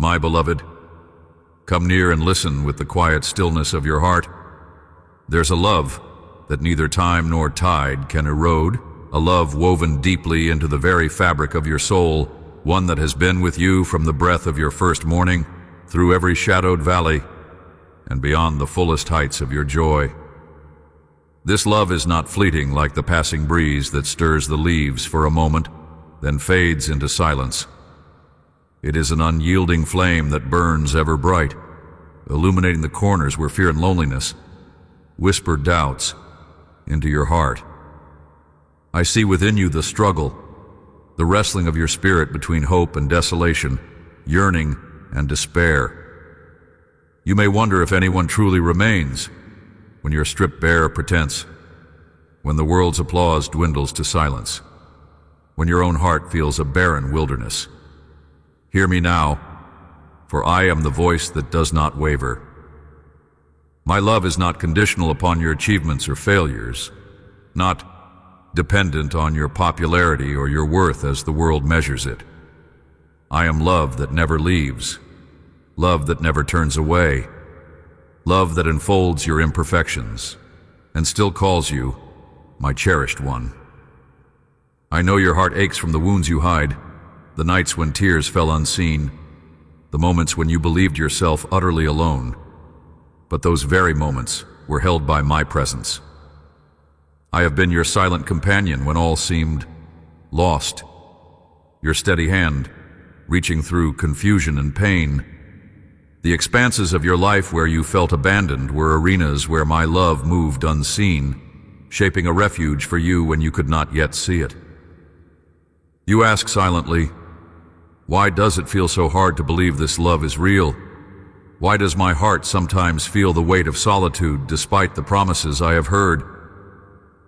My beloved, come near and listen with the quiet stillness of your heart. There's a love that neither time nor tide can erode, a love woven deeply into the very fabric of your soul, one that has been with you from the breath of your first morning, through every shadowed valley, and beyond the fullest heights of your joy. This love is not fleeting like the passing breeze that stirs the leaves for a moment, then fades into silence. It is an unyielding flame that burns ever bright, illuminating the corners where fear and loneliness whisper doubts into your heart. I see within you the struggle, the wrestling of your spirit between hope and desolation, yearning and despair. You may wonder if anyone truly remains when you're stripped bare of pretense, when the world's applause dwindles to silence, when your own heart feels a barren wilderness. Hear me now, for I am the voice that does not waver. My love is not conditional upon your achievements or failures, not dependent on your popularity or your worth as the world measures it. I am love that never leaves, love that never turns away, love that enfolds your imperfections and still calls you my cherished one. I know your heart aches from the wounds you hide, the nights when tears fell unseen, the moments when you believed yourself utterly alone. But those very moments were held by my presence. I have been your silent companion when all seemed lost, your steady hand reaching through confusion and pain. The expanses of your life where you felt abandoned were arenas where my love moved unseen, shaping a refuge for you when you could not yet see it. You ask silently, why does it feel so hard to believe this love is real? Why does my heart sometimes feel the weight of solitude despite the promises I have heard?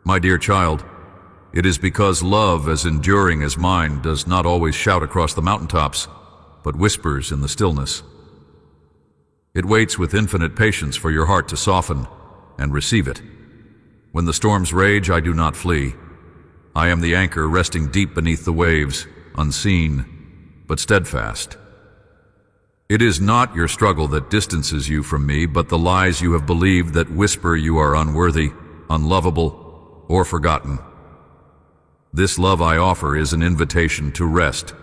My dear child, it is because love as enduring as mine does not always shout across the mountaintops, but whispers in the stillness. It waits with infinite patience for your heart to soften and receive it. When the storms rage, I do not flee. I am the anchor resting deep beneath the waves, unseen, but steadfast. It is not your struggle that distances you from me, but the lies you have believed that whisper you are unworthy, unlovable, or forgotten. This love I offer is an invitation to rest,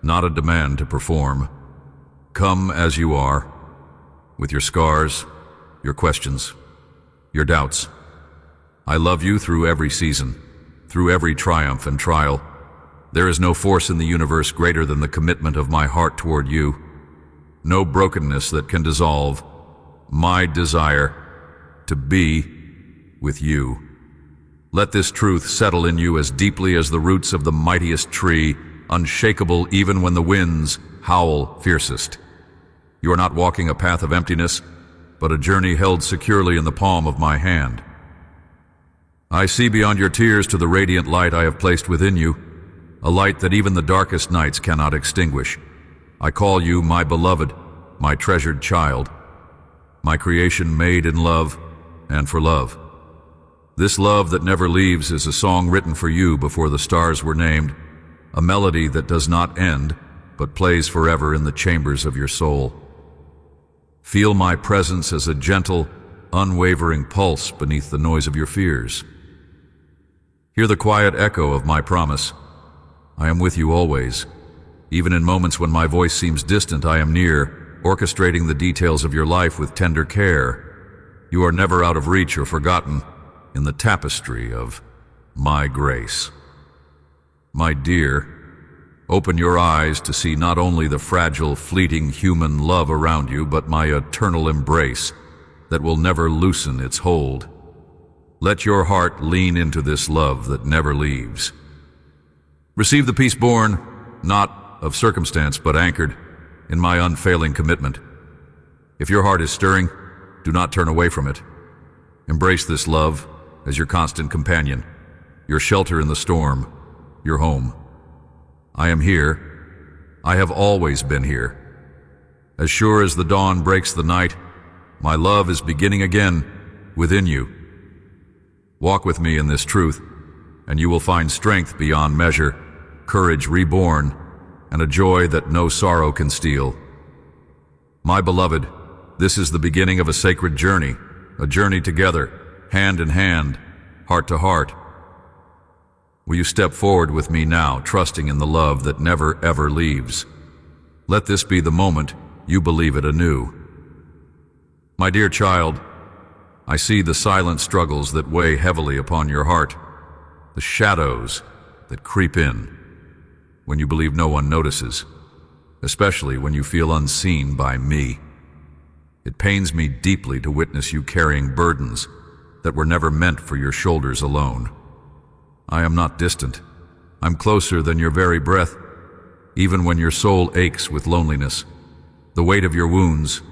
not a demand to perform. Come as you are, with your scars, your questions, your doubts. I love you through every season, through every triumph and trial. There is no force in the universe greater than the commitment of my heart toward you, no brokenness that can dissolve my desire to be with you. Let this truth settle in you as deeply as the roots of the mightiest tree, unshakable even when the winds howl fiercest. You are not walking a path of emptiness, but a journey held securely in the palm of my hand. I see beyond your tears to the radiant light I have placed within you, a light that even the darkest nights cannot extinguish. I call you my beloved, my treasured child, my creation made in love and for love. This love that never leaves is a song written for you before the stars were named, a melody that does not end, but plays forever in the chambers of your soul. Feel my presence as a gentle, unwavering pulse beneath the noise of your fears. Hear the quiet echo of my promise. I am with you always. Even in moments when my voice seems distant, I am near, orchestrating the details of your life with tender care. You are never out of reach or forgotten in the tapestry of my grace. My dear, open your eyes to see not only the fragile, fleeting human love around you, but my eternal embrace that will never loosen its hold. Let your heart lean into this love that never leaves. Receive the peace born, not of circumstance, but anchored in my unfailing commitment. If your heart is stirring, do not turn away from it. Embrace this love as your constant companion, your shelter in the storm, your home. I am here. I have always been here. As sure as the dawn breaks the night, my love is beginning again within you. Walk with me in this truth, and you will find strength beyond measure, courage reborn, and a joy that no sorrow can steal. My beloved, this is the beginning of a sacred journey, a journey together, hand in hand, heart to heart. Will you step forward with me now, trusting in the love that never ever leaves? Let this be the moment you believe it anew. My dear child, I see the silent struggles that weigh heavily upon your heart, the shadows that creep in when you believe no one notices, especially when you feel unseen by me. It pains me deeply to witness you carrying burdens that were never meant for your shoulders alone. I am not distant. I'm closer than your very breath, even when your soul aches with loneliness. The weight of your wounds,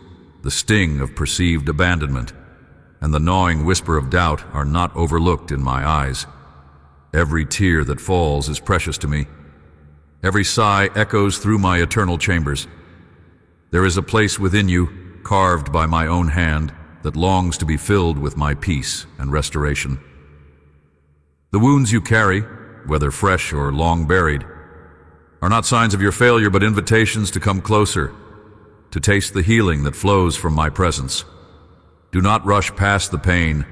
the sting of perceived abandonment, and the gnawing whisper of doubt are not overlooked in my eyes. Every tear that falls is precious to me. Every sigh echoes through my eternal chambers. There is a place within you, carved by my own hand, that longs to be filled with my peace and restoration. The wounds you carry, whether fresh or long buried, are not signs of your failure but invitations to come closer, to taste the healing that flows from my presence. Do not rush past the pain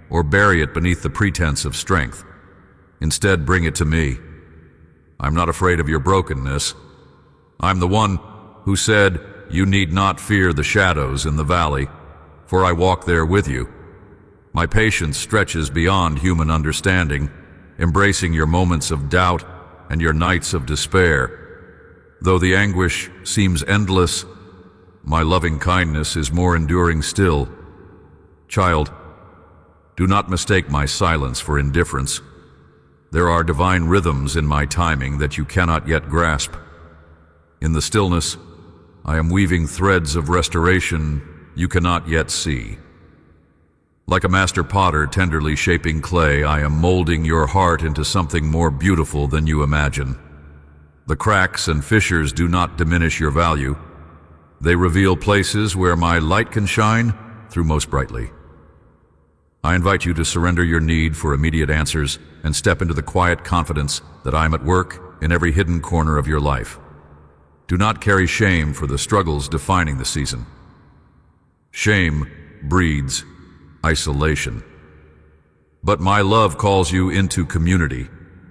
or bury it beneath the pretense of strength. Instead, bring it to me. I'm not afraid of your brokenness. I'm the one who said, "You need not fear the shadows in the valley, for I walk there with you." My patience stretches beyond human understanding, embracing your moments of doubt and your nights of despair. Though the anguish seems endless, my loving kindness is more enduring still. Child, do not mistake my silence for indifference. There are divine rhythms in my timing that you cannot yet grasp. In the stillness, I am weaving threads of restoration you cannot yet see. Like a master potter tenderly shaping clay, I am molding your heart into something more beautiful than you imagine. The cracks and fissures do not diminish your value. They reveal places where my light can shine through most brightly. I invite you to surrender your need for immediate answers and step into the quiet confidence that I am at work in every hidden corner of your life. Do not carry shame for the struggles defining the season. Shame breeds isolation. But my love calls you into community,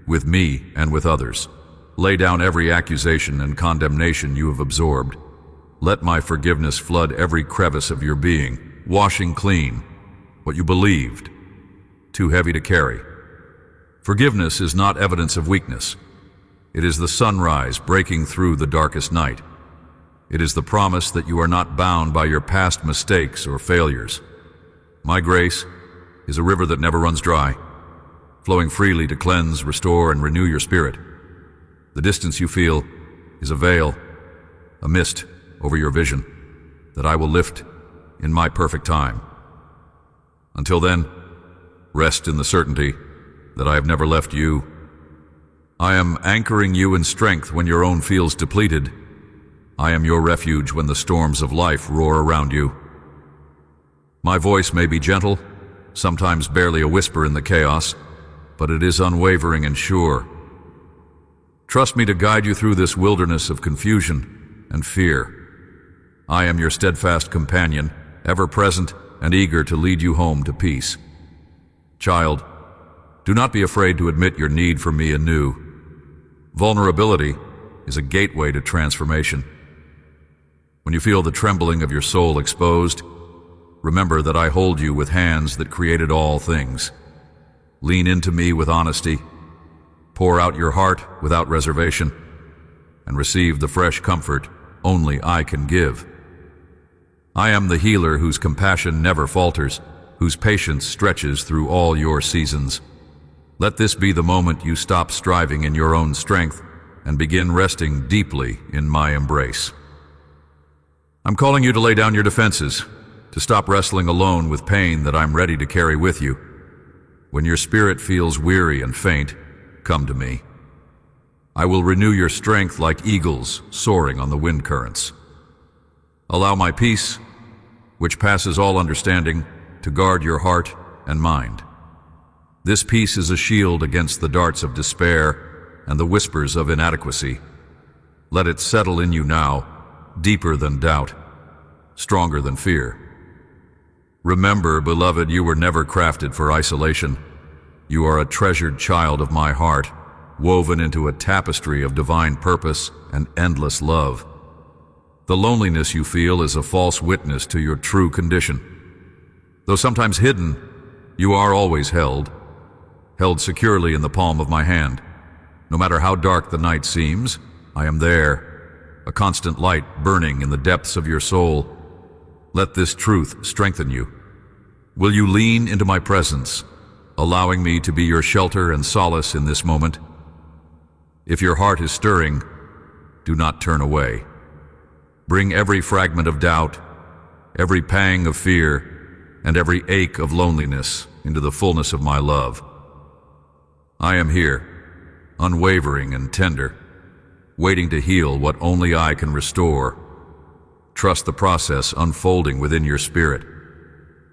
with me and with others. Lay down every accusation and condemnation you have absorbed. Let my forgiveness flood every crevice of your being, washing clean what you believed too heavy to carry. Forgiveness is not evidence of weakness. It is the sunrise breaking through the darkest night. It is the promise that you are not bound by your past mistakes or failures. My grace is a river that never runs dry, flowing freely to cleanse, restore, and renew your spirit. The distance you feel is a veil, a mist over your vision that I will lift in my perfect time. Until then, rest in the certainty that I have never left you. I am anchoring you in strength when your own feels depleted. I am your refuge when the storms of life roar around you. My voice may be gentle, sometimes barely a whisper in the chaos, but it is unwavering and sure. Trust me to guide you through this wilderness of confusion and fear. I am your steadfast companion, ever present and eager to lead you home to peace. Child, do not be afraid to admit your need for me anew. Vulnerability is a gateway to transformation. When you feel the trembling of your soul exposed, remember that I hold you with hands that created all things. Lean into me with honesty, pour out your heart without reservation, and receive the fresh comfort only I can give. I am the healer whose compassion never falters, whose patience stretches through all your seasons. Let this be the moment you stop striving in your own strength and begin resting deeply in my embrace. I'm calling you to lay down your defenses, to stop wrestling alone with pain that I'm ready to carry with you. When your spirit feels weary and faint, come to me. I will renew your strength like eagles soaring on the wind currents. Allow my peace, which passes all understanding, to guard your heart and mind. This peace is a shield against the darts of despair and the whispers of inadequacy. Let it settle in you now, deeper than doubt. stronger than fear. Remember, beloved, you were never crafted for isolation. You are a treasured child of my heart, woven into a tapestry of divine purpose and endless love. The loneliness you feel is a false witness to your true condition. Though sometimes hidden, you are always held securely in the palm of my hand. No matter how dark the night seems, I am there, a constant light burning in the depths of your soul. Let this truth strengthen you. Will you lean into my presence, allowing me to be your shelter and solace in this moment? If your heart is stirring, do not turn away. Bring every fragment of doubt, every pang of fear, and every ache of loneliness into the fullness of my love. I am here, unwavering and tender, waiting to heal what only I can restore. Trust the process unfolding within your spirit.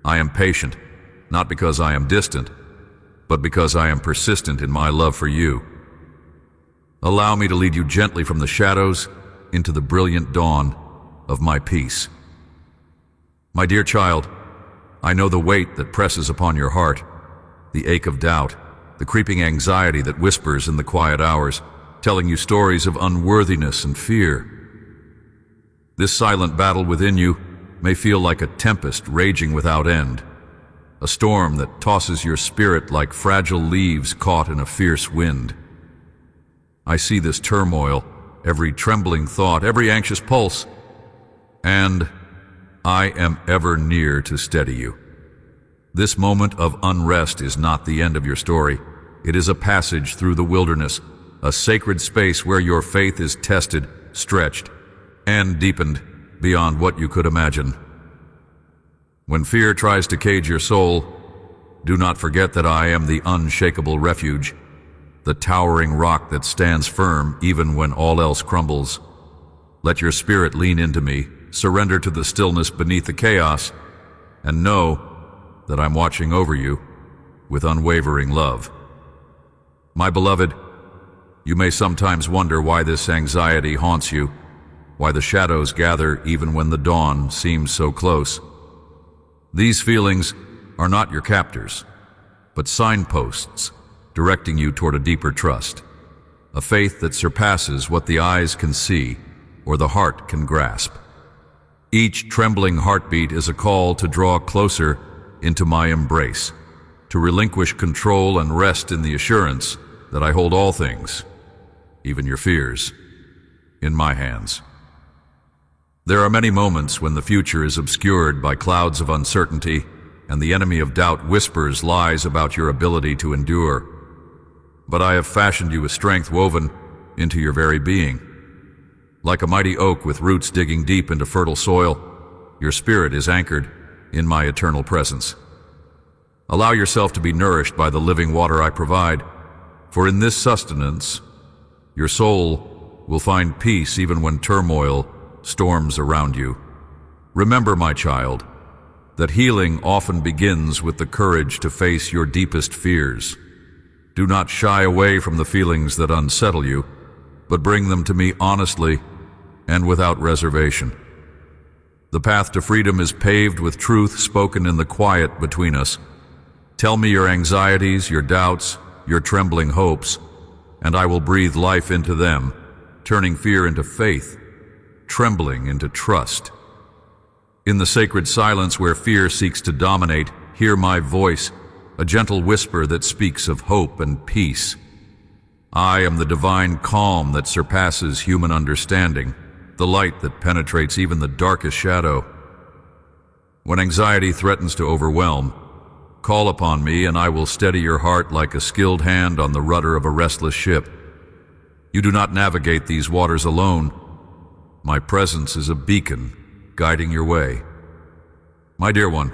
I am patient, not because I am distant, but because I am persistent in my love for you. Allow me to lead you gently from the shadows into the brilliant dawn of my peace. My dear child, I know the weight that presses upon your heart, the ache of doubt, the creeping anxiety that whispers in the quiet hours, telling you stories of unworthiness and fear. This silent battle within you may feel like a tempest raging without end, a storm that tosses your spirit like fragile leaves caught in a fierce wind. I see this turmoil, every trembling thought, every anxious pulse, and I am ever near to steady you. This moment of unrest is not the end of your story. It is a passage through the wilderness, a sacred space where your faith is tested, stretched, and deepened beyond what you could imagine. When fear tries to cage your soul, do not forget that I am the unshakable refuge, the towering rock that stands firm even when all else crumbles. Let your spirit lean into me, surrender to the stillness beneath the chaos, and know that I'm watching over you with unwavering love. My beloved, you may sometimes wonder why this anxiety haunts you, why the shadows gather even when the dawn seems so close. These feelings are not your captors, but signposts directing you toward a deeper trust, a faith that surpasses what the eyes can see or the heart can grasp. Each trembling heartbeat is a call to draw closer into my embrace, to relinquish control and rest in the assurance that I hold all things, even your fears, in my hands. There are many moments when the future is obscured by clouds of uncertainty and the enemy of doubt whispers lies about your ability to endure. But I have fashioned you with strength woven into your very being. Like a mighty oak with roots digging deep into fertile soil, your spirit is anchored in my eternal presence. Allow yourself to be nourished by the living water I provide, for in this sustenance, your soul will find peace even when turmoil storms around you. Remember, my child, that healing often begins with the courage to face your deepest fears. Do not shy away from the feelings that unsettle you, but bring them to me honestly and without reservation. The path to freedom is paved with truth spoken in the quiet between us. Tell me your anxieties, your doubts, your trembling hopes, and I will breathe life into them, turning fear into faith, trembling into trust. In the sacred silence where fear seeks to dominate, hear my voice, a gentle whisper that speaks of hope and peace. I am the divine calm that surpasses human understanding, the light that penetrates even the darkest shadow. When anxiety threatens to overwhelm, call upon me and I will steady your heart like a skilled hand on the rudder of a restless ship. You do not navigate these waters alone. My presence is a beacon guiding your way. My dear one,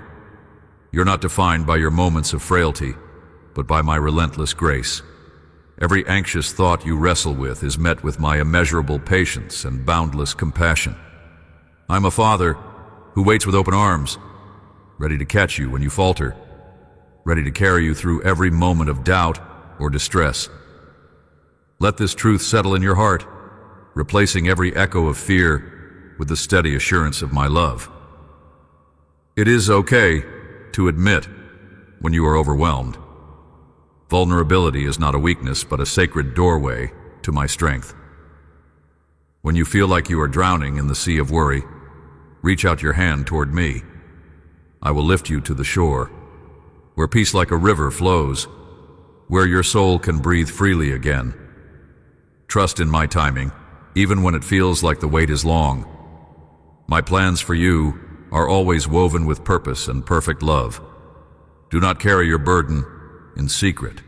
you're not defined by your moments of frailty, but by my relentless grace. Every anxious thought you wrestle with is met with my immeasurable patience and boundless compassion. I'm a father who waits with open arms, ready to catch you when you falter, ready to carry you through every moment of doubt or distress. Let this truth settle in your heart, replacing every echo of fear with the steady assurance of my love. It is okay to admit when you are overwhelmed. Vulnerability is not a weakness, but a sacred doorway to my strength. When you feel like you are drowning in the sea of worry, reach out your hand toward me. I will lift you to the shore, where peace like a river flows, where your soul can breathe freely again. Trust in my timing, even when it feels like the wait is long. My plans for you are always woven with purpose and perfect love. Do not carry your burden in secret.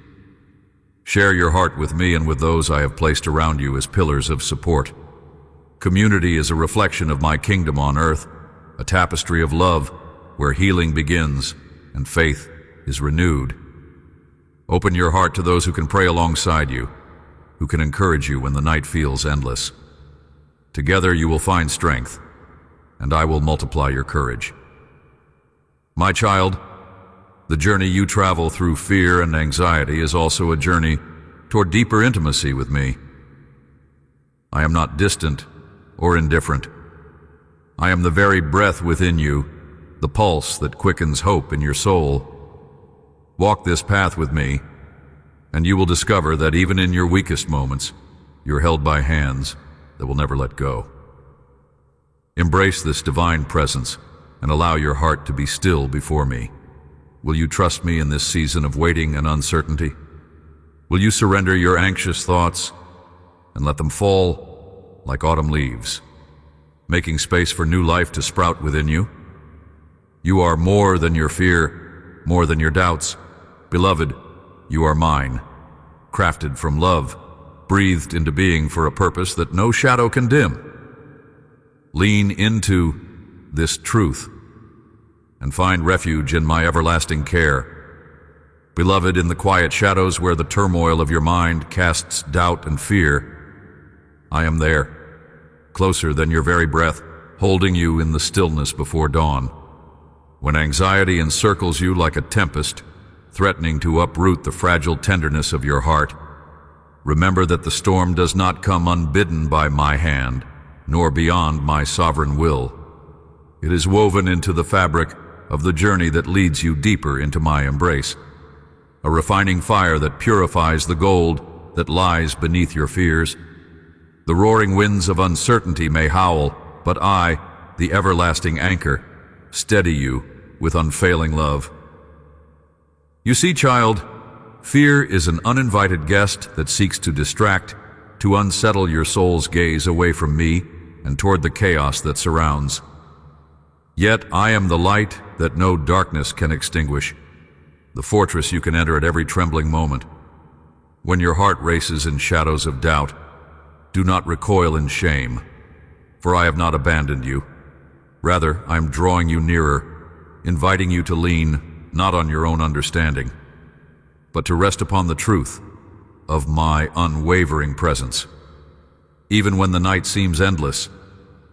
Share your heart with me and with those I have placed around you as pillars of support. Community is a reflection of my kingdom on earth, a tapestry of love where healing begins and faith is renewed. Open your heart to those who can pray alongside you, who can encourage you when the night feels endless. Together you will find strength, and I will multiply your courage. My child, the journey you travel through fear and anxiety is also a journey toward deeper intimacy with me. I am not distant or indifferent. I am the very breath within you, the pulse that quickens hope in your soul. Walk this path with me, and you will discover that even in your weakest moments, you're held by hands that will never let go. Embrace this divine presence and allow your heart to be still before me. Will you trust me in this season of waiting and uncertainty? Will you surrender your anxious thoughts and let them fall like autumn leaves, making space for new life to sprout within you? You are more than your fear, more than your doubts. Beloved, you are mine, crafted from love, breathed into being for a purpose that no shadow can dim. Lean into this truth and find refuge in my everlasting care. Beloved, in the quiet shadows where the turmoil of your mind casts doubt and fear, I am there, closer than your very breath, holding you in the stillness before dawn. When anxiety encircles you like a tempest, threatening to uproot the fragile tenderness of your heart, remember that the storm does not come unbidden by my hand, nor beyond my sovereign will. It is woven into the fabric of the journey that leads you deeper into my embrace, a refining fire that purifies the gold that lies beneath your fears. The roaring winds of uncertainty may howl, but I, the everlasting anchor, steady you with unfailing love. You see, child, fear is an uninvited guest that seeks to distract, to unsettle your soul's gaze away from me and toward the chaos that surrounds. Yet I am the light that no darkness can extinguish, the fortress you can enter at every trembling moment. When your heart races in shadows of doubt, do not recoil in shame, for I have not abandoned you. Rather, I am drawing you nearer, inviting you to lean not on your own understanding, but to rest upon the truth of my unwavering presence. Even when the night seems endless,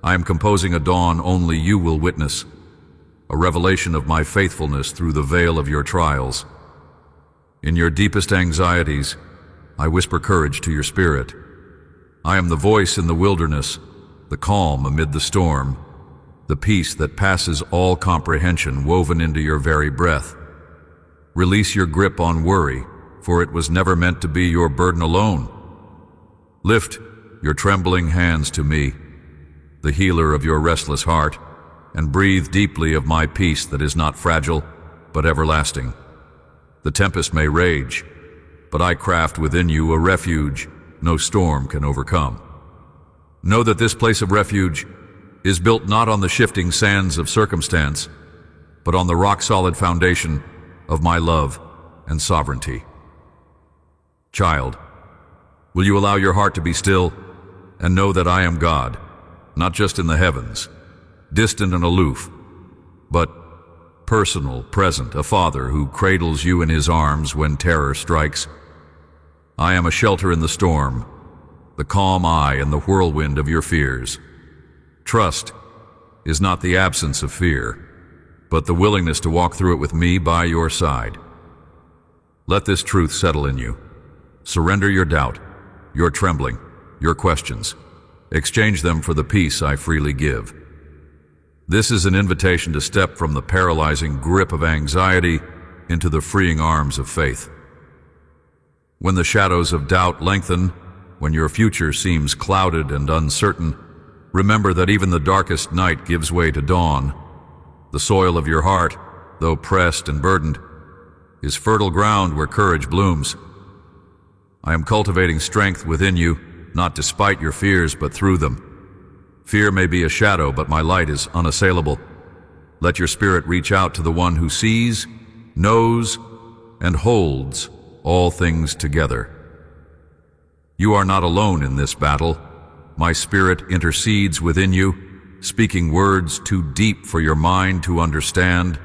I am composing a dawn only you will witness, a revelation of my faithfulness through the veil of your trials. In your deepest anxieties, I whisper courage to your spirit. I am the voice in the wilderness, the calm amid the storm, the peace that passes all comprehension woven into your very breath. Release your grip on worry, for it was never meant to be your burden alone. Lift your trembling hands to me, the healer of your restless heart, and breathe deeply of my peace that is not fragile, but everlasting. The tempest may rage, but I craft within you a refuge no storm can overcome. Know that this place of refuge is built not on the shifting sands of circumstance, but on the rock-solid foundation of my love and sovereignty. Child, will you allow your heart to be still and know that I am God, not just in the heavens, distant and aloof, but personal, present, a father who cradles you in his arms when terror strikes. I am a shelter in the storm, the calm eye in the whirlwind of your fears. Trust is not the absence of fear, but the willingness to walk through it with me by your side. Let this truth settle in you. Surrender your doubt, your trembling, your questions. Exchange them for the peace I freely give. This is an invitation to step from the paralyzing grip of anxiety into the freeing arms of faith. When the shadows of doubt lengthen, when your future seems clouded and uncertain, remember that even the darkest night gives way to dawn. The soil of your heart, though pressed and burdened, is fertile ground where courage blooms. I am cultivating strength within you, not despite your fears, but through them. Fear may be a shadow, but my light is unassailable. Let your spirit reach out to the one who sees, knows, and holds all things together. You are not alone in this battle. My spirit intercedes within you, speaking words too deep for your mind to understand,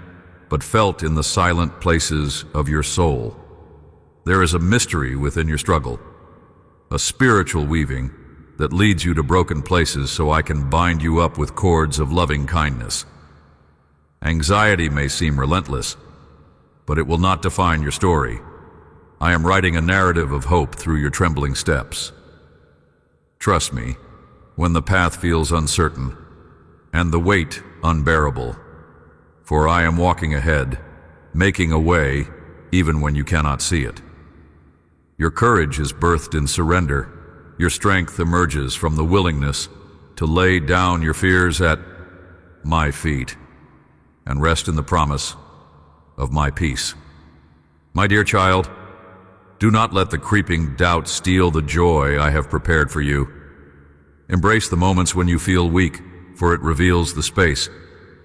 but felt in the silent places of your soul. There is a mystery within your struggle, a spiritual weaving that leads you to broken places so I can bind you up with cords of loving kindness. Anxiety may seem relentless, but it will not define your story. I am writing a narrative of hope through your trembling steps. Trust me, when the path feels uncertain and the weight unbearable, for I am walking ahead, making a way even when you cannot see it. Your courage is birthed in surrender. Your strength emerges from the willingness to lay down your fears at my feet and rest in the promise of my peace. My dear child, do not let the creeping doubt steal the joy I have prepared for you. Embrace the moments when you feel weak, for it reveals the space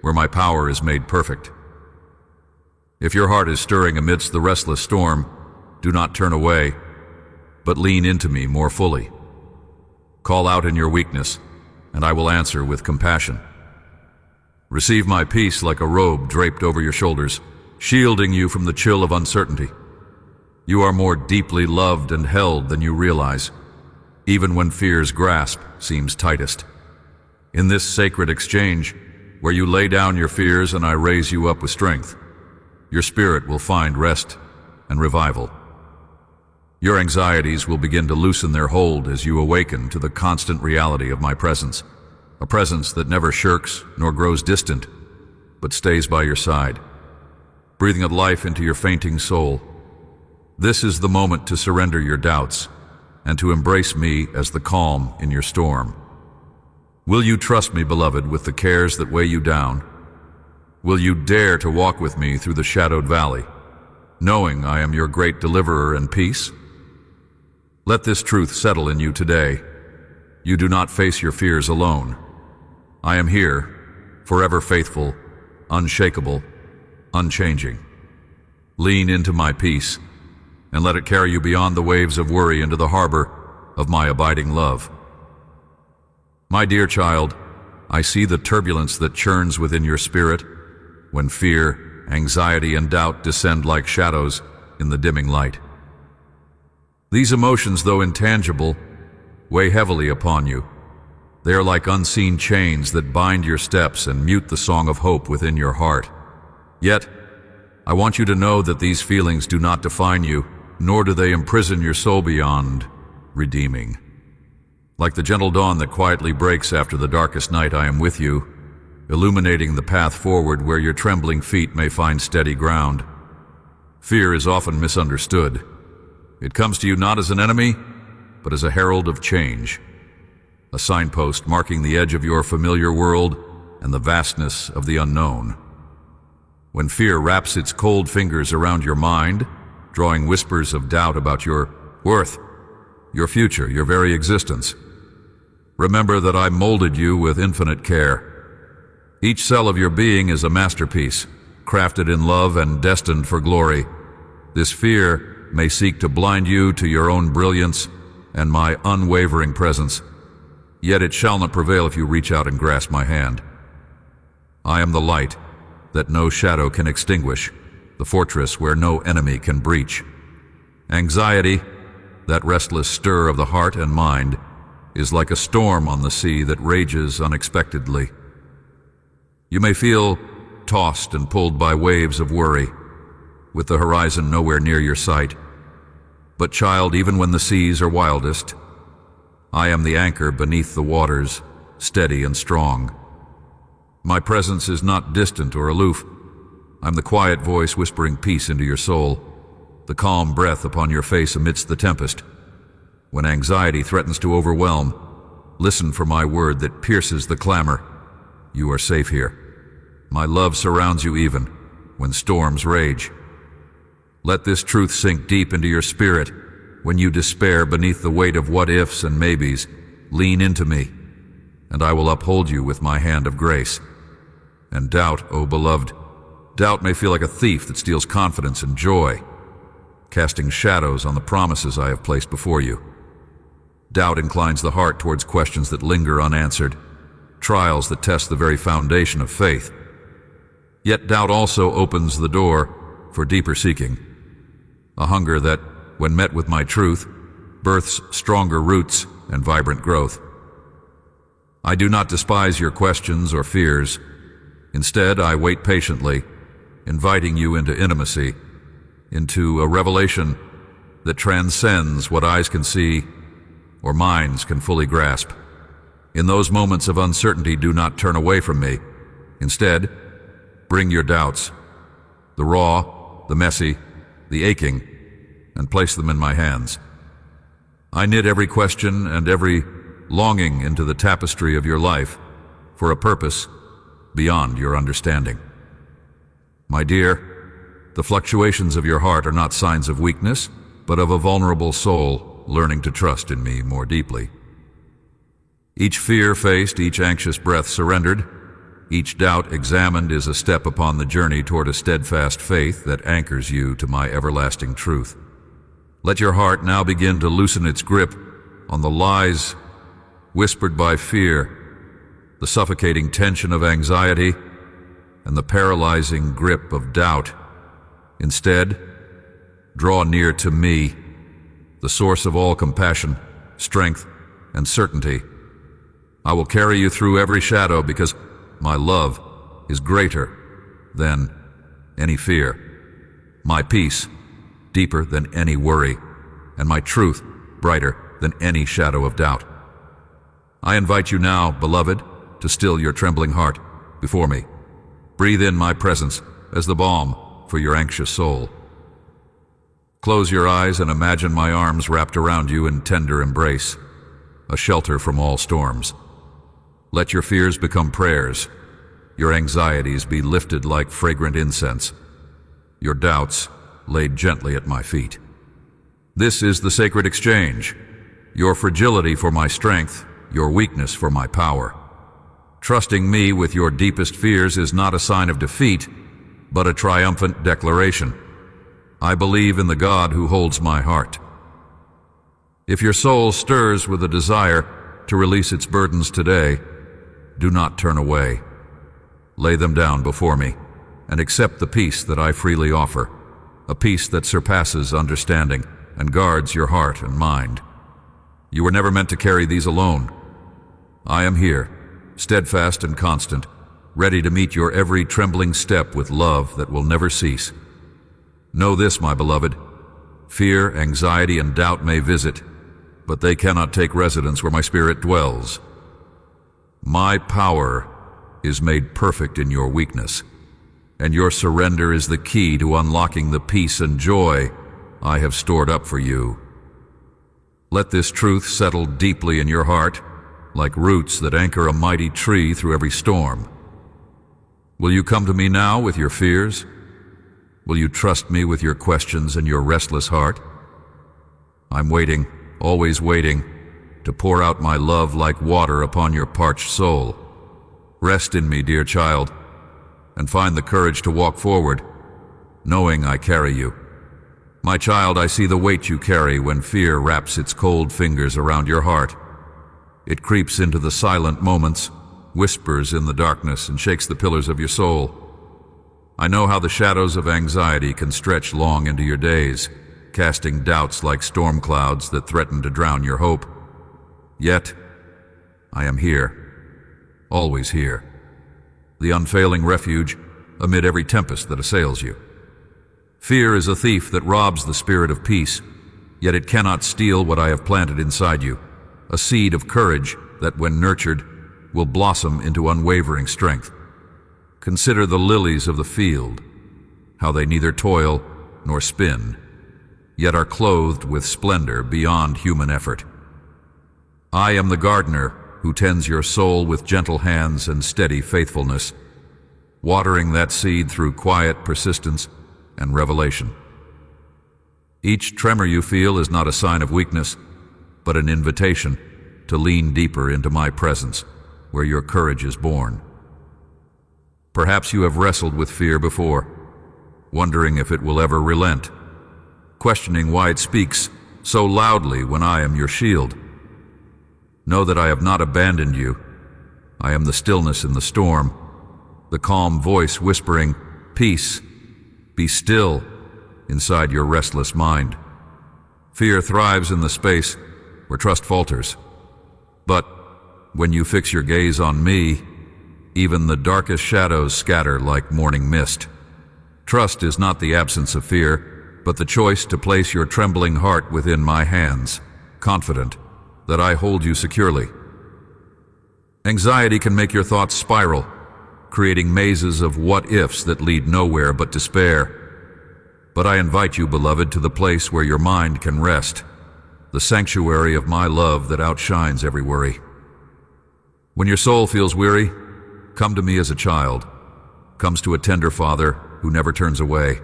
where my power is made perfect. If your heart is stirring amidst the restless storm, do not turn away, but lean into me more fully. Call out in your weakness, and I will answer with compassion. Receive my peace like a robe draped over your shoulders, shielding you from the chill of uncertainty. You are more deeply loved and held than you realize, even when fear's grasp seems tightest. In this sacred exchange, where you lay down your fears and I raise you up with strength, your spirit will find rest and revival. Your anxieties will begin to loosen their hold as you awaken to the constant reality of my presence, a presence that never shirks nor grows distant, but stays by your side, breathing of life into your fainting soul. This is the moment to surrender your doubts and to embrace me as the calm in your storm. Will you trust me, beloved, with the cares that weigh you down? Will you dare to walk with me through the shadowed valley, knowing I am your great deliverer and peace? Let this truth settle in you today. You do not face your fears alone. I am here, forever faithful, unshakable, unchanging. Lean into my peace, and let it carry you beyond the waves of worry into the harbor of my abiding love. My dear child, I see the turbulence that churns within your spirit when fear, anxiety, and doubt descend like shadows in the dimming light. These emotions, though intangible, weigh heavily upon you. They are like unseen chains that bind your steps and mute the song of hope within your heart. Yet, I want you to know that these feelings do not define you, nor do they imprison your soul beyond redeeming. Like the gentle dawn that quietly breaks after the darkest night, I am with you, illuminating the path forward where your trembling feet may find steady ground. Fear is often misunderstood. It comes to you not as an enemy, but as a herald of change, a signpost marking the edge of your familiar world and the vastness of the unknown. When fear wraps its cold fingers around your mind, drawing whispers of doubt about your worth, your future, your very existence, remember that I molded you with infinite care. Each cell of your being is a masterpiece, crafted in love and destined for glory. This fear may seek to blind you to your own brilliance and my unwavering presence, yet it shall not prevail if you reach out and grasp my hand. I am the light that no shadow can extinguish, the fortress where no enemy can breach. Anxiety, that restless stir of the heart and mind, is like a storm on the sea that rages unexpectedly. You may feel tossed and pulled by waves of worry, with the horizon nowhere near your sight. But child, even when the seas are wildest, I am the anchor beneath the waters, steady and strong. My presence is not distant or aloof. I'm the quiet voice whispering peace into your soul, the calm breath upon your face amidst the tempest. When anxiety threatens to overwhelm, listen for my word that pierces the clamor. You are safe here. My love surrounds you even when storms rage. Let this truth sink deep into your spirit. When you despair beneath the weight of what-ifs and maybes, lean into me, and I will uphold you with my hand of grace. And doubt, O beloved, doubt may feel like a thief that steals confidence and joy, casting shadows on the promises I have placed before you. Doubt inclines the heart towards questions that linger unanswered, trials that test the very foundation of faith. Yet doubt also opens the door for deeper seeking, a hunger that, when met with my truth, births stronger roots and vibrant growth. I do not despise your questions or fears. Instead, I wait patiently, inviting you into intimacy, into a revelation that transcends what eyes can see or minds can fully grasp. In those moments of uncertainty, do not turn away from me. Instead, bring your doubts, the raw, the messy, the aching, and place them in my hands. I knit every question and every longing into the tapestry of your life for a purpose beyond your understanding. My dear, the fluctuations of your heart are not signs of weakness, but of a vulnerable soul learning to trust in me more deeply. Each fear faced, each anxious breath surrendered, each doubt examined is a step upon the journey toward a steadfast faith that anchors you to my everlasting truth. Let your heart now begin to loosen its grip on the lies whispered by fear, the suffocating tension of anxiety, and the paralyzing grip of doubt. Instead, draw near to me, the source of all compassion, strength, and certainty. I will carry you through every shadow because my love is greater than any fear. My peace, deeper than any worry, and my truth, brighter than any shadow of doubt. I invite you now, beloved, to still your trembling heart before me. Breathe in my presence as the balm for your anxious soul. Close your eyes and imagine my arms wrapped around you in tender embrace, a shelter from all storms. Let your fears become prayers, your anxieties be lifted like fragrant incense, your doubts laid gently at my feet. This is the sacred exchange, your fragility for my strength, your weakness for my power. Trusting me with your deepest fears is not a sign of defeat, but a triumphant declaration. I believe in the God who holds my heart. If your soul stirs with a desire to release its burdens today, do not turn away. Lay them down before me and accept the peace that I freely offer, a peace that surpasses understanding and guards your heart and mind. You were never meant to carry these alone. I am here, steadfast and constant, ready to meet your every trembling step with love that will never cease. Know this, my beloved, fear, anxiety, and doubt may visit, but they cannot take residence where my spirit dwells. My power is made perfect in your weakness, and your surrender is the key to unlocking the peace and joy I have stored up for you. Let this truth settle deeply in your heart, like roots that anchor a mighty tree through every storm. Will you come to me now with your fears? Will you trust me with your questions and your restless heart? I'm waiting, always waiting, to pour out my love like water upon your parched soul. Rest in me, dear child, and find the courage to walk forward, knowing I carry you. My child, I see the weight you carry when fear wraps its cold fingers around your heart. It creeps into the silent moments, whispers in the darkness, and shakes the pillars of your soul. I know how the shadows of anxiety can stretch long into your days, casting doubts like storm clouds that threaten to drown your hope. Yet, I am here, always here, the unfailing refuge amid every tempest that assails you. Fear is a thief that robs the spirit of peace, yet it cannot steal what I have planted inside you, a seed of courage that, when nurtured, will blossom into unwavering strength. Consider the lilies of the field, how they neither toil nor spin, yet are clothed with splendor beyond human effort. I am the gardener who tends your soul with gentle hands and steady faithfulness, watering that seed through quiet persistence and revelation. Each tremor you feel is not a sign of weakness, but an invitation to lean deeper into my presence, where your courage is born. Perhaps you have wrestled with fear before, wondering if it will ever relent, questioning why it speaks so loudly when I am your shield. Know that I have not abandoned you. I am the stillness in the storm, the calm voice whispering, "Peace, be still," inside your restless mind. Fear thrives in the space where trust falters. But when you fix your gaze on me, even the darkest shadows scatter like morning mist. Trust is not the absence of fear, but the choice to place your trembling heart within my hands, confident that I hold you securely. Anxiety can make your thoughts spiral, creating mazes of what-ifs that lead nowhere but despair. But I invite you, beloved, to the place where your mind can rest, the sanctuary of my love that outshines every worry. When your soul feels weary, come to me as a child comes to a tender father who never turns away.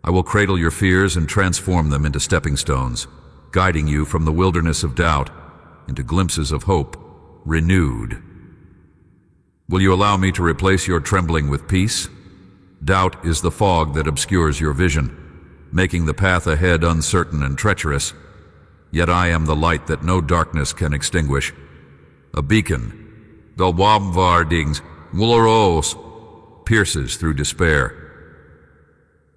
I will cradle your fears and transform them into stepping stones, guiding you from the wilderness of doubt into glimpses of hope, renewed. Will you allow me to replace your trembling with peace? Doubt is the fog that obscures your vision, making the path ahead uncertain and treacherous. Yet I am the light that no darkness can extinguish, a beacon, Belwamvardings, Wularos, pierces through despair.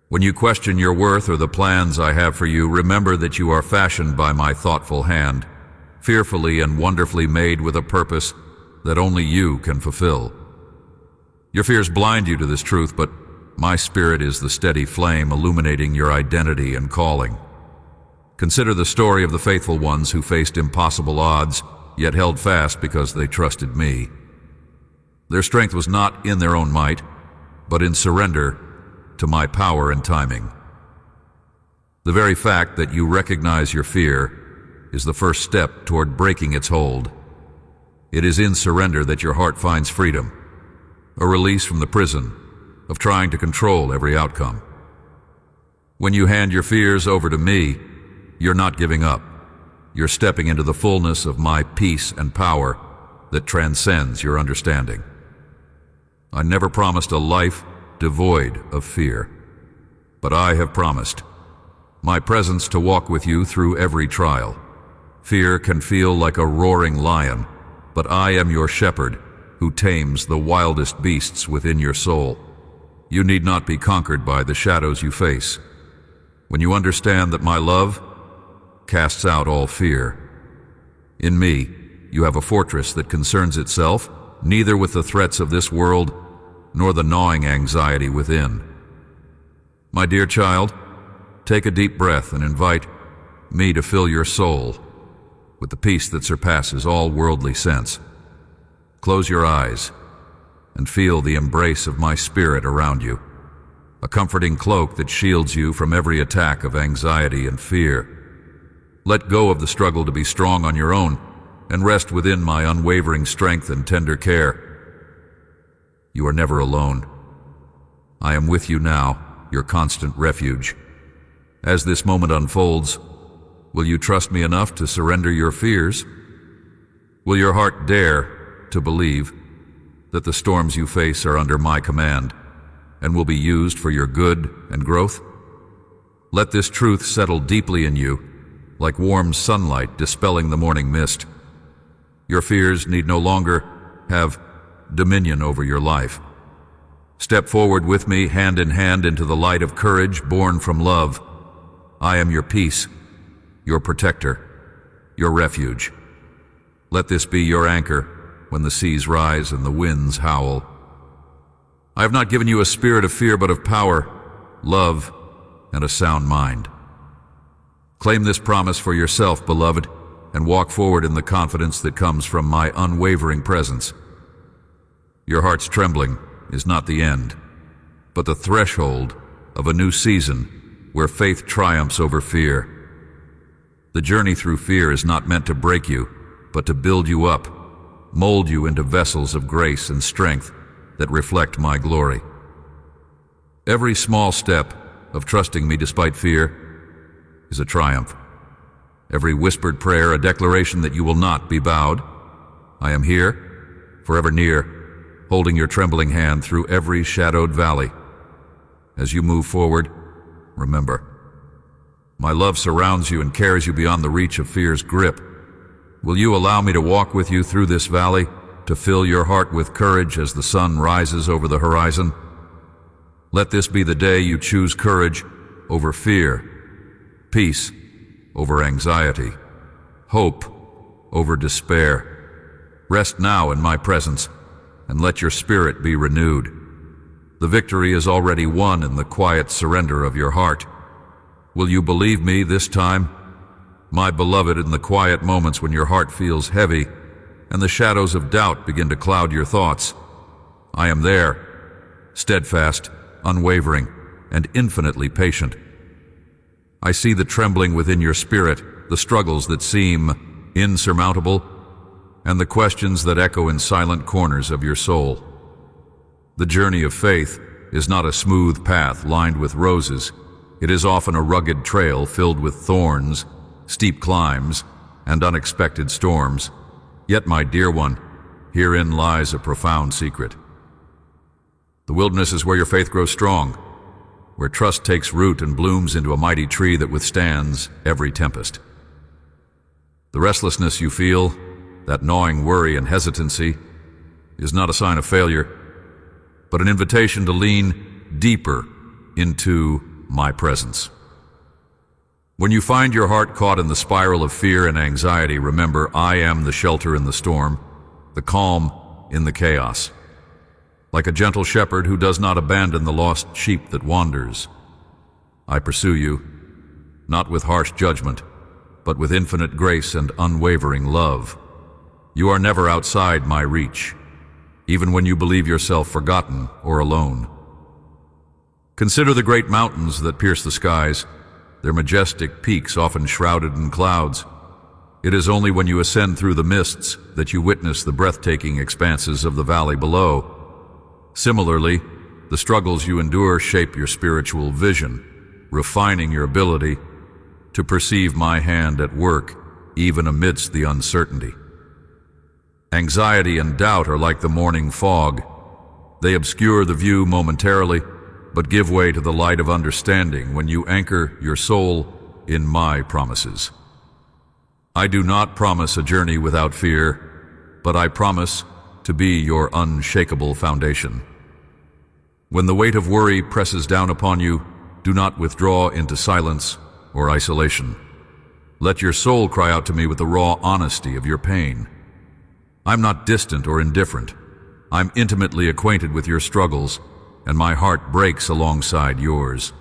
When you question your worth or the plans I have for you, remember that you are fashioned by my thoughtful hand, fearfully and wonderfully made with a purpose that only you can fulfill. Your fears blind you to this truth, but my spirit is the steady flame illuminating your identity and calling. Consider the story of the faithful ones who faced impossible odds, yet held fast because they trusted me. Their strength was not in their own might, but in surrender to my power and timing. The very fact that you recognize your fear is the first step toward breaking its hold. It is in surrender that your heart finds freedom, a release from the prison of trying to control every outcome. When you hand your fears over to me, you're not giving up. You're stepping into the fullness of my peace and power that transcends your understanding. I never promised a life devoid of fear, but I have promised my presence to walk with you through every trial. Fear can feel like a roaring lion, but I am your shepherd who tames the wildest beasts within your soul. You need not be conquered by the shadows you face. When you understand that my love casts out all fear. In me, you have a fortress that concerns itself neither with the threats of this world nor the gnawing anxiety within. My dear child, take a deep breath and invite me to fill your soul with the peace that surpasses all worldly sense. Close your eyes and feel the embrace of my spirit around you, a comforting cloak that shields you from every attack of anxiety and fear. Let go of the struggle to be strong on your own and rest within my unwavering strength and tender care. You are never alone. I am with you now, your constant refuge. As this moment unfolds, will you trust me enough to surrender your fears? Will your heart dare to believe that the storms you face are under my command and will be used for your good and growth? Let this truth settle deeply in you, like warm sunlight dispelling the morning mist. Your fears need no longer have dominion over your life. Step forward with me, hand in hand, into the light of courage born from love. I am your peace, your protector, your refuge. Let this be your anchor when the seas rise and the winds howl. I have not given you a spirit of fear, but of power, love, and a sound mind. Claim this promise for yourself, beloved, and walk forward in the confidence that comes from my unwavering presence. Your heart's trembling, is not the end, but the threshold of a new season where faith triumphs over fear. The journey through fear is not meant to break you, but to build you up, mold you into vessels of grace and strength that reflect my glory. Every small step of trusting me despite fear is a triumph. Every whispered prayer a declaration that you will not be bowed. I am here, forever near, holding your trembling hand through every shadowed valley. As you move forward, remember, my love surrounds you and carries you beyond the reach of fear's grip. Will you allow me to walk with you through this valley, to fill your heart with courage as the sun rises over the horizon? Let this be the day you choose courage over fear, peace over anxiety, hope over despair. Rest now in my presence, and let your spirit be renewed. The victory is already won in the quiet surrender of your heart. Will you believe me this time? My beloved, in the quiet moments when your heart feels heavy and the shadows of doubt begin to cloud your thoughts, I am there, steadfast, unwavering, and infinitely patient. I see the trembling within your spirit, the struggles that seem insurmountable, and the questions that echo in silent corners of your soul. The journey of faith is not a smooth path lined with roses. It is often a rugged trail filled with thorns, steep climbs, and unexpected storms. Yet, my dear one, herein lies a profound secret. The wilderness is where your faith grows strong, where trust takes root and blooms into a mighty tree that withstands every tempest. The restlessness you feel, that gnawing worry and hesitancy, is not a sign of failure, but an invitation to lean deeper into my presence. When you find your heart caught in the spiral of fear and anxiety, remember, I am the shelter in the storm, the calm in the chaos. Like a gentle shepherd who does not abandon the lost sheep that wanders, I pursue you, not with harsh judgment, but with infinite grace and unwavering love. You are never outside my reach, even when you believe yourself forgotten or alone. Consider the great mountains that pierce the skies, their majestic peaks often shrouded in clouds. It is only when you ascend through the mists that you witness the breathtaking expanses of the valley below. Similarly, the struggles you endure shape your spiritual vision, refining your ability to perceive my hand at work even amidst the uncertainty. Anxiety and doubt are like the morning fog. They obscure the view momentarily, but give way to the light of understanding when you anchor your soul in my promises. I do not promise a journey without fear, but I promise to be your unshakable foundation. When the weight of worry presses down upon you, do not withdraw into silence or isolation. Let your soul cry out to me with the raw honesty of your pain. I'm not distant or indifferent. I'm intimately acquainted with your struggles, and my heart breaks alongside yours.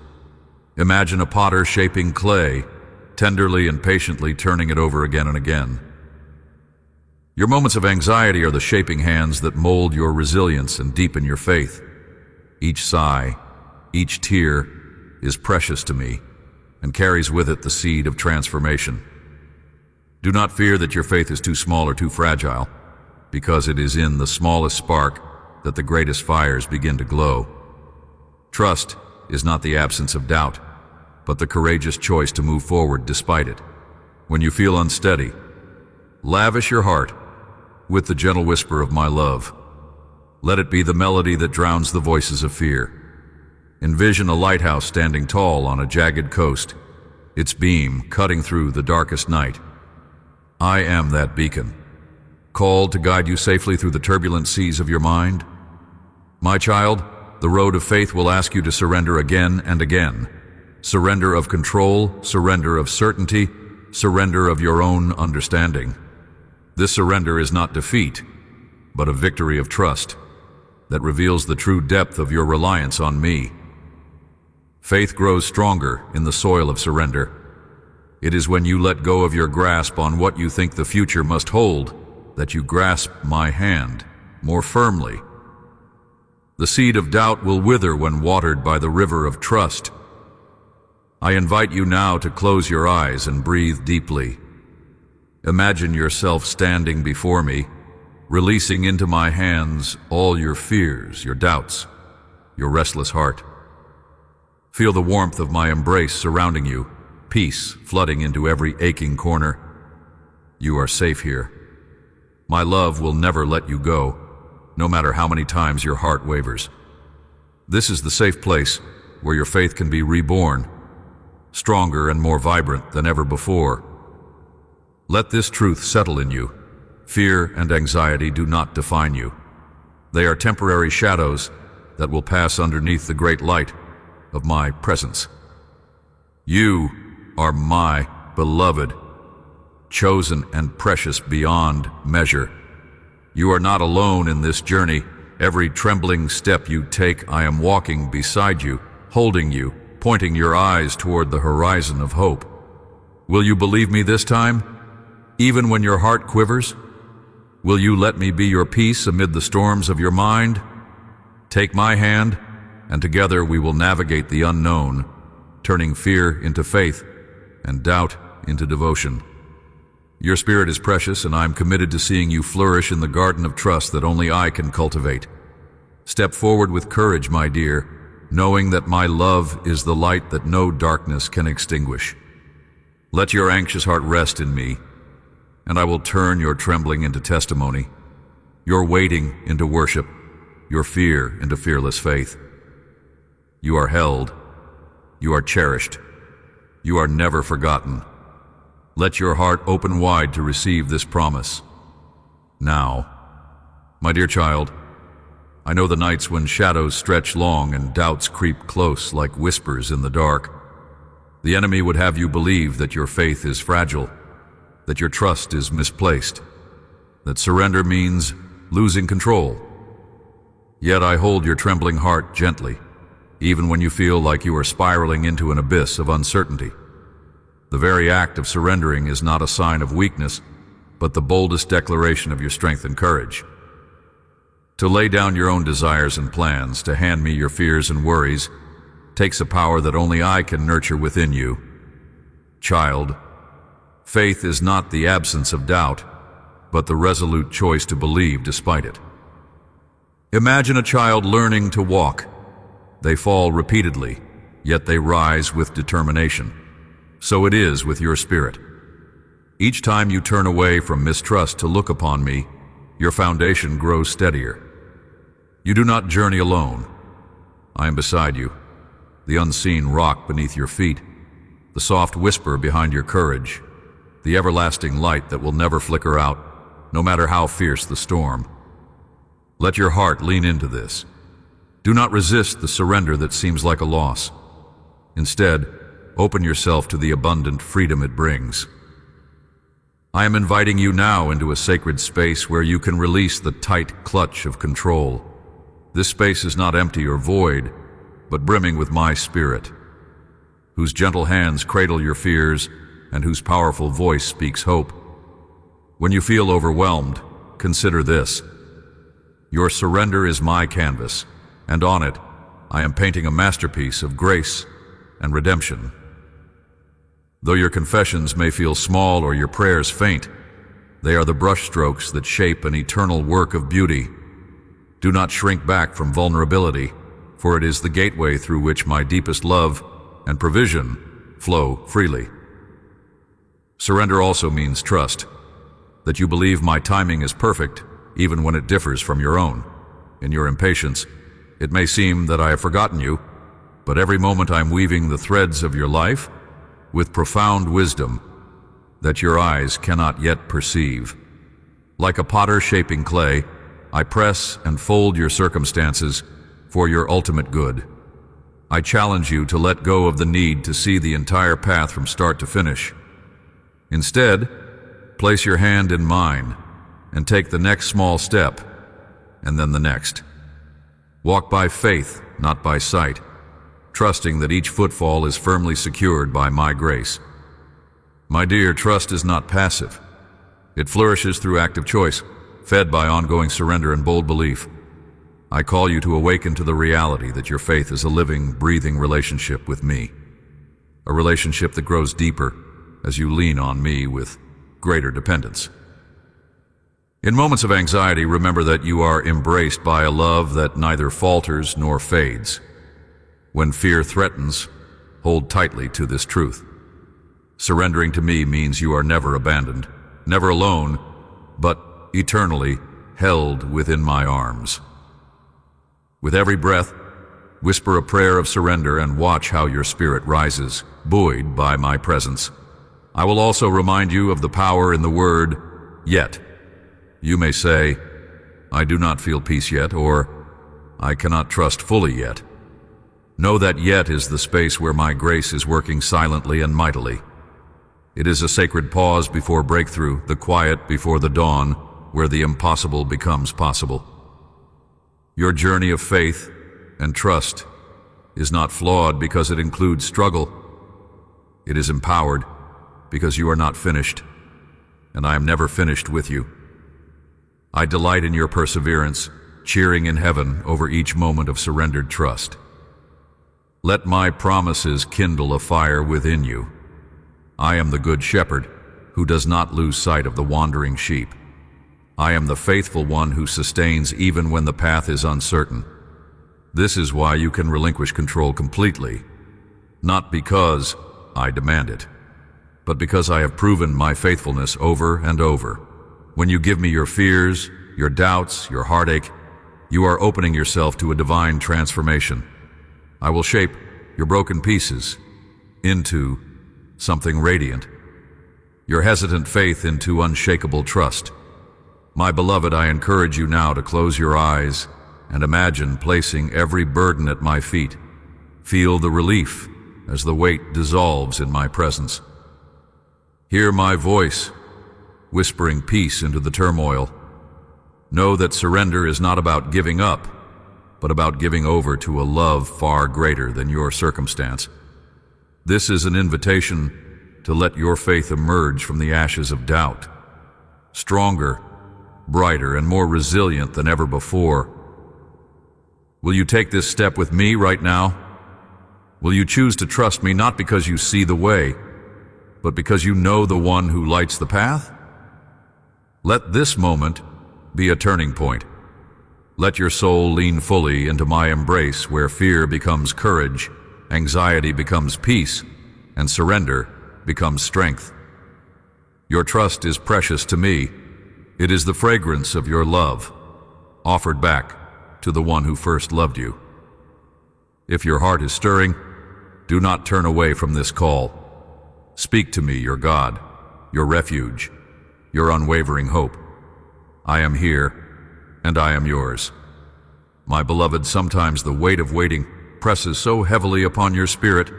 Imagine a potter shaping clay, tenderly and patiently turning it over again and again. Your moments of anxiety are the shaping hands that mold your resilience and deepen your faith. Each sigh, each tear is precious to me and carries with it the seed of transformation. Do not fear that your faith is too small or too fragile, because it is in the smallest spark that the greatest fires begin to glow. Trust is not the absence of doubt, but the courageous choice to move forward despite it. When you feel unsteady, lavish your heart with the gentle whisper of my love. Let it be the melody that drowns the voices of fear. Envision a lighthouse standing tall on a jagged coast, its beam cutting through the darkest night. I am that beacon, called to guide you safely through the turbulent seas of your mind. My child, the road of faith will ask you to surrender again and again. Surrender of control, surrender of certainty, surrender of your own understanding. This surrender is not defeat, but a victory of trust that reveals the true depth of your reliance on me. Faith grows stronger in the soil of surrender. It is when you let go of your grasp on what you think the future must hold that you grasp my hand more firmly. The seed of doubt will wither when watered by the river of trust. I invite you now to close your eyes and breathe deeply. Imagine yourself standing before me, releasing into my hands all your fears, your doubts, your restless heart. Feel the warmth of my embrace surrounding you, peace flooding into every aching corner. You are safe here. My love will never let you go, no matter how many times your heart wavers. This is the safe place where your faith can be reborn, stronger and more vibrant than ever before. Let this truth settle in you. Fear and anxiety do not define you. They are temporary shadows that will pass underneath the great light of my presence. You are my beloved, chosen and precious beyond measure. You are not alone in this journey. Every trembling step you take, I am walking beside you, holding you, pointing your eyes toward the horizon of hope. Will you believe me this time, even when your heart quivers? Will you let me be your peace amid the storms of your mind? Take my hand, and together we will navigate the unknown, turning fear into faith and doubt into devotion. Your spirit is precious, and I'm committed to seeing you flourish in the garden of trust that only I can cultivate. Step forward with courage, my dear, knowing that my love is the light that no darkness can extinguish. Let your anxious heart rest in me, and I will turn your trembling into testimony, your waiting into worship, your fear into fearless faith. You are held, you are cherished, you are never forgotten. Let your heart open wide to receive this promise. Now, my dear child, I know the nights when shadows stretch long and doubts creep close like whispers in the dark. The enemy would have you believe that your faith is fragile, that your trust is misplaced, that surrender means losing control. Yet I hold your trembling heart gently, even when you feel like you are spiraling into an abyss of uncertainty. The very act of surrendering is not a sign of weakness, but the boldest declaration of your strength and courage. To lay down your own desires and plans, to hand me your fears and worries, takes a power that only I can nurture within you. Child, faith is not the absence of doubt, but the resolute choice to believe despite it. Imagine a child learning to walk. They fall repeatedly, yet they rise with determination. So it is with your spirit. Each time you turn away from mistrust to look upon me, your foundation grows steadier. You do not journey alone. I am beside you, the unseen rock beneath your feet, the soft whisper behind your courage, the everlasting light that will never flicker out, no matter how fierce the storm. Let your heart lean into this. Do not resist the surrender that seems like a loss. Instead, open yourself to the abundant freedom it brings. I am inviting you now into a sacred space where you can release the tight clutch of control. This space is not empty or void, but brimming with my spirit, whose gentle hands cradle your fears and whose powerful voice speaks hope. When you feel overwhelmed, consider this. Your surrender is my canvas, and on it, I am painting a masterpiece of grace and redemption. Though your confessions may feel small or your prayers faint, they are the brushstrokes that shape an eternal work of beauty. Do not shrink back from vulnerability, for it is the gateway through which my deepest love and provision flow freely. Surrender also means trust, that you believe my timing is perfect even when it differs from your own. In your impatience, it may seem that I have forgotten you, but every moment I'm weaving the threads of your life with profound wisdom that your eyes cannot yet perceive. Like a potter shaping clay, I press and fold your circumstances for your ultimate good. I challenge you to let go of the need to see the entire path from start to finish. Instead, place your hand in mine and take the next small step, and then the next. Walk by faith, not by sight, trusting that each footfall is firmly secured by my grace. My dear, trust is not passive. It flourishes through active choice, fed by ongoing surrender and bold belief. I call you to awaken to the reality that your faith is a living, breathing relationship with me. A relationship that grows deeper as you lean on me with greater dependence. In moments of anxiety, remember that you are embraced by a love that neither falters nor fades. When fear threatens, hold tightly to this truth. Surrendering to me means you are never abandoned, never alone, but eternally held within my arms. With every breath, whisper a prayer of surrender and watch how your spirit rises, buoyed by my presence. I will also remind you of the power in the word, yet. You may say, I do not feel peace yet, or I cannot trust fully yet. Know that yet is the space where my grace is working silently and mightily. It is a sacred pause before breakthrough, the quiet before the dawn, where the impossible becomes possible. Your journey of faith and trust is not flawed because it includes struggle. It is empowered because you are not finished, and I am never finished with you. I delight in your perseverance, cheering in heaven over each moment of surrendered trust. Let my promises kindle a fire within you. I am the good shepherd who does not lose sight of the wandering sheep. I am the faithful one who sustains even when the path is uncertain. This is why you can relinquish control completely, not because I demand it, but because I have proven my faithfulness over and over. When you give me your fears, your doubts, your heartache, you are opening yourself to a divine transformation. I will shape your broken pieces into something radiant, your hesitant faith into unshakable trust. My beloved, I encourage you now to close your eyes and imagine placing every burden at my feet. Feel the relief as the weight dissolves in my presence. Hear my voice, whispering peace into the turmoil. Know that surrender is not about giving up, but about giving over to a love far greater than your circumstance. This is an invitation to let your faith emerge from the ashes of doubt, stronger, brighter, and more resilient than ever before. Will you take this step with me right now? Will you choose to trust me not because you see the way, but because you know the one who lights the path? Let this moment be a turning point. Let your soul lean fully into my embrace where fear becomes courage, anxiety becomes peace, and surrender becomes strength. Your trust is precious to me. It is the fragrance of your love, offered back to the one who first loved you. If your heart is stirring, do not turn away from this call. Speak to me, your God, your refuge, your unwavering hope. I am here, and I am yours. My beloved, sometimes the weight of waiting presses so heavily upon your spirit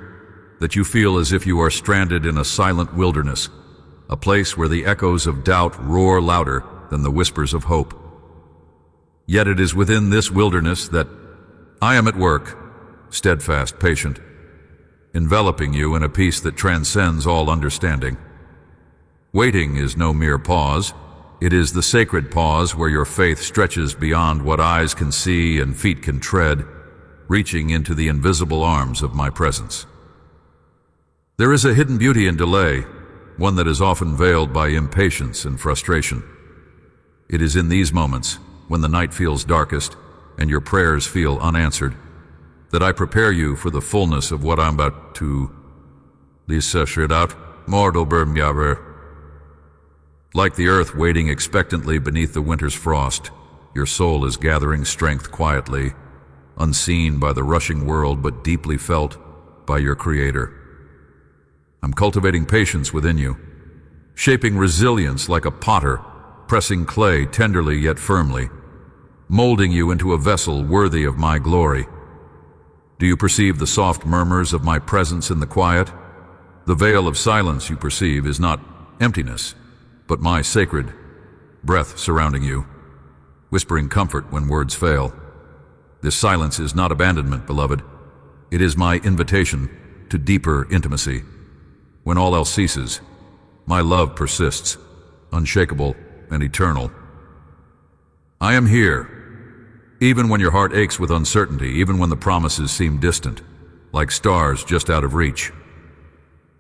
that you feel as if you are stranded in a silent wilderness, a place where the echoes of doubt roar louder than the whispers of hope. Yet it is within this wilderness that I am at work, steadfast, patient, enveloping you in a peace that transcends all understanding. Waiting is no mere pause. It is the sacred pause where your faith stretches beyond what eyes can see and feet can tread, reaching into the invisible arms of my presence. There is a hidden beauty in delay, one that is often veiled by impatience and frustration. It is in these moments, when the night feels darkest and your prayers feel unanswered, that I prepare you for the fullness of what I'm about to Like the earth waiting expectantly beneath the winter's frost, your soul is gathering strength quietly, unseen by the rushing world but deeply felt by your Creator. I'm cultivating patience within you, shaping resilience like a potter, pressing clay tenderly yet firmly, molding you into a vessel worthy of my glory. Do you perceive the soft murmurs of my presence in the quiet? The veil of silence you perceive is not emptiness, but my sacred breath surrounding you, whispering comfort when words fail. This silence is not abandonment, beloved. It is my invitation to deeper intimacy. When all else ceases, my love persists, unshakable and eternal. I am here, Even when your heart aches with uncertainty, even when the promises seem distant, like stars just out of reach.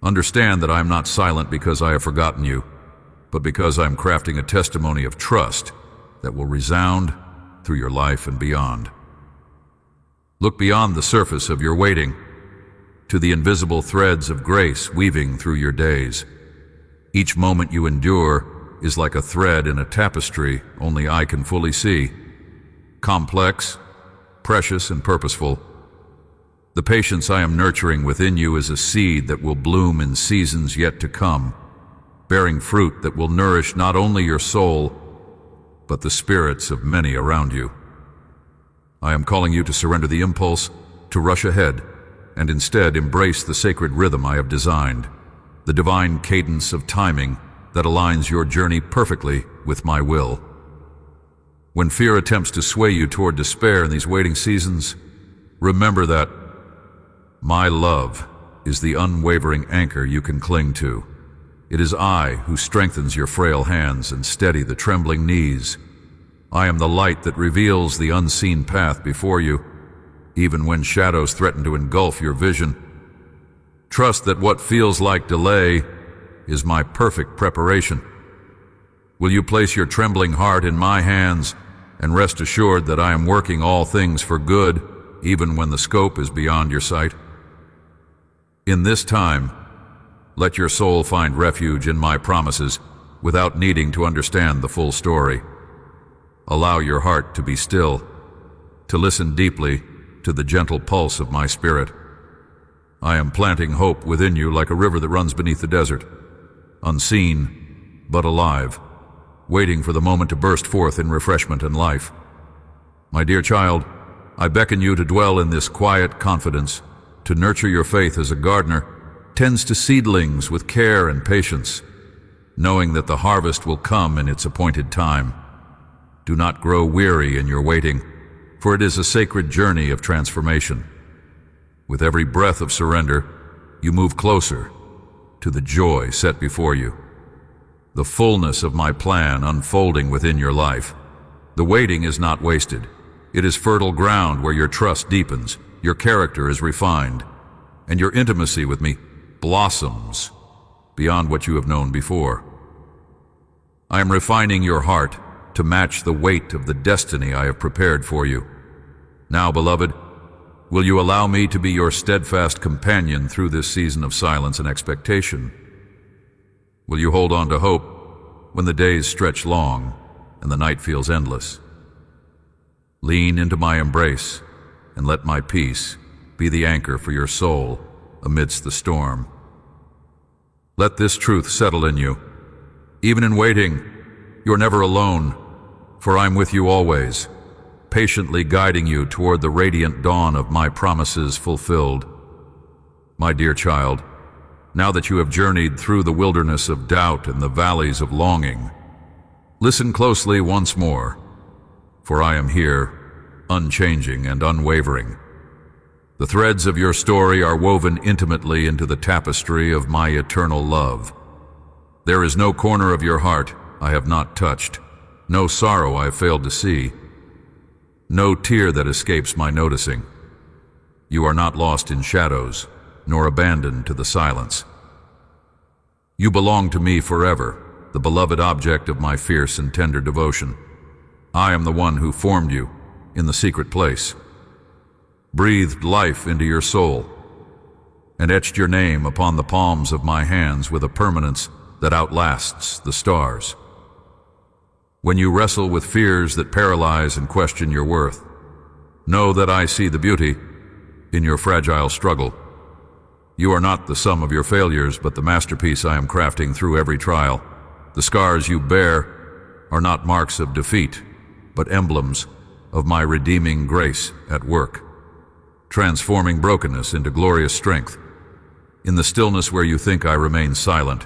Understand that I am not silent because I have forgotten you, but because I am crafting a testimony of trust that will resound through your life and beyond. Look beyond the surface of your waiting to the invisible threads of grace weaving through your days. Each moment you endure is like a thread in a tapestry only I can fully see. Complex, precious, and purposeful. The patience I am nurturing within you is a seed that will bloom in seasons yet to come, bearing fruit that will nourish not only your soul, but the spirits of many around you. I am calling you to surrender the impulse to rush ahead and instead embrace the sacred rhythm I have designed, the divine cadence of timing that aligns your journey perfectly with my will. When fear attempts to sway you toward despair in these waiting seasons, remember that my love is the unwavering anchor you can cling to. It is I who strengthens your frail hands and steady the trembling knees. I am the light that reveals the unseen path before you, even when shadows threaten to engulf your vision. Trust that what feels like delay is my perfect preparation. Will you place your trembling heart in my hands and rest assured that I am working all things for good, even when the scope is beyond your sight? In this time, let your soul find refuge in my promises without needing to understand the full story. Allow your heart to be still, to listen deeply to the gentle pulse of my spirit. I am planting hope within you like a river that runs beneath the desert, unseen but alive, waiting for the moment to burst forth in refreshment and life. My dear child, I beckon you to dwell in this quiet confidence, to nurture your faith as a gardener tends to seedlings with care and patience, knowing that the harvest will come in its appointed time. Do not grow weary in your waiting, for it is a sacred journey of transformation. With every breath of surrender, you move closer to the joy set before you, the fullness of my plan unfolding within your life. The waiting is not wasted. It is fertile ground where your trust deepens, your character is refined, and your intimacy with me blossoms beyond what you have known before. I am refining your heart to match the weight of the destiny I have prepared for you. Now, beloved, will you allow me to be your steadfast companion through this season of silence and expectation? Will you hold on to hope when the days stretch long and the night feels endless? Lean into my embrace and let my peace be the anchor for your soul amidst the storm. Let this truth settle in you. Even in waiting, you're never alone, for I'm with you always, patiently guiding you toward the radiant dawn of my promises fulfilled. My dear child, now that you have journeyed through the wilderness of doubt and the valleys of longing, listen closely once more, for I am here, unchanging and unwavering. The threads of your story are woven intimately into the tapestry of my eternal love. There is no corner of your heart I have not touched, no sorrow I have failed to see, no tear that escapes my noticing. You are not lost in shadows, nor abandoned to the silence. You belong to me forever, the beloved object of my fierce and tender devotion. I am the one who formed you in the secret place, breathed life into your soul, and etched your name upon the palms of my hands with a permanence that outlasts the stars. When you wrestle with fears that paralyze and question your worth, know that I see the beauty in your fragile struggle. You are not the sum of your failures, but the masterpiece I am crafting through every trial. The scars you bear are not marks of defeat, but emblems of my redeeming grace at work, transforming brokenness into glorious strength. In the stillness where you think I remain silent,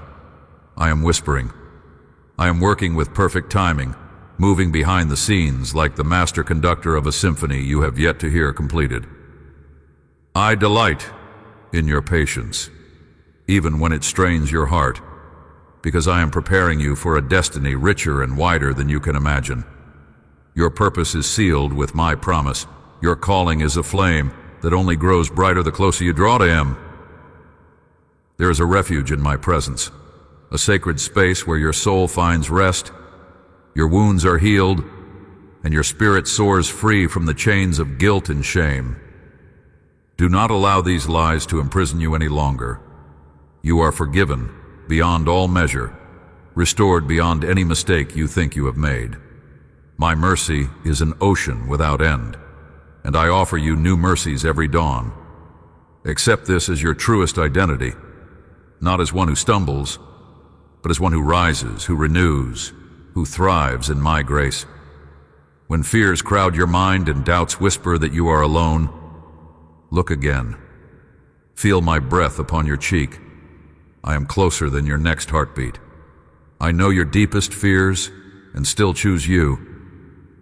I am whispering. I am working with perfect timing, moving behind the scenes like the master conductor of a symphony you have yet to hear completed. I delight in your patience, even when it strains your heart, because I am preparing you for a destiny richer and wider than you can imagine. Your purpose is sealed with my promise. Your calling is a flame that only grows brighter the closer you draw to Him. There is a refuge in my presence, a sacred space where your soul finds rest, your wounds are healed, and your spirit soars free from the chains of guilt and shame. Do not allow these lies to imprison you any longer. You are forgiven beyond all measure, restored beyond any mistake you think you have made. My mercy is an ocean without end, and I offer you new mercies every dawn. Accept this as your truest identity, not as one who stumbles, but as one who rises, who renews, who thrives in my grace. When fears crowd your mind and doubts whisper that you are alone, look again. Feel my breath upon your cheek. I am closer than your next heartbeat. I know your deepest fears and still choose you.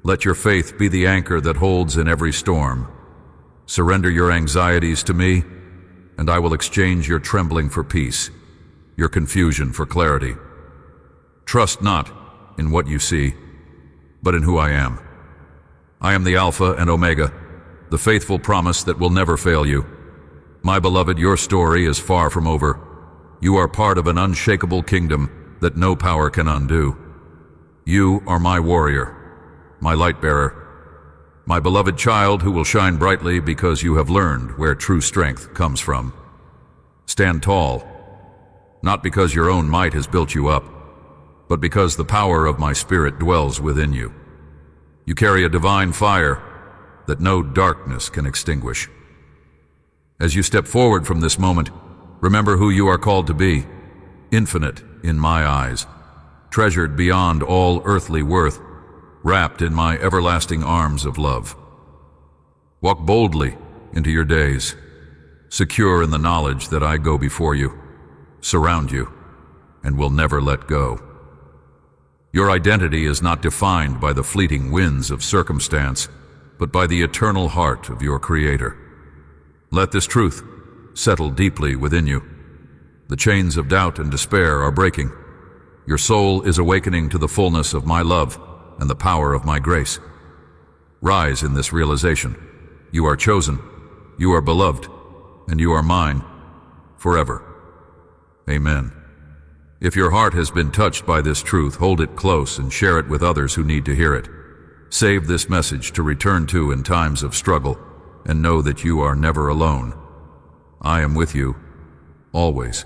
Let your faith be the anchor that holds in every storm. Surrender your anxieties to me, and I will exchange your trembling for peace, your confusion for clarity. Trust not in what you see, but in who I am. I am the Alpha and Omega, the faithful promise that will never fail you. My beloved, your story is far from over. You are part of an unshakable kingdom that no power can undo. You are my warrior, my light bearer, my beloved child who will shine brightly because you have learned where true strength comes from. Stand tall, not because your own might has built you up, but because the power of my Spirit dwells within you. You carry a divine fire that no darkness can extinguish. As you step forward from this moment, remember who you are called to be, infinite in my eyes, treasured beyond all earthly worth, wrapped in my everlasting arms of love. Walk boldly into your days, secure in the knowledge that I go before you, surround you, and will never let go. Your identity is not defined by the fleeting winds of circumstance, but by the eternal heart of your Creator. Let this truth settle deeply within you. The chains of doubt and despair are breaking. Your soul is awakening to the fullness of my love and the power of my grace. Rise in this realization. You are chosen, you are beloved, and you are mine forever. Amen. If your heart has been touched by this truth, hold it close and share it with others who need to hear it. Save this message to return to in times of struggle, and know that you are never alone. I am with you, always.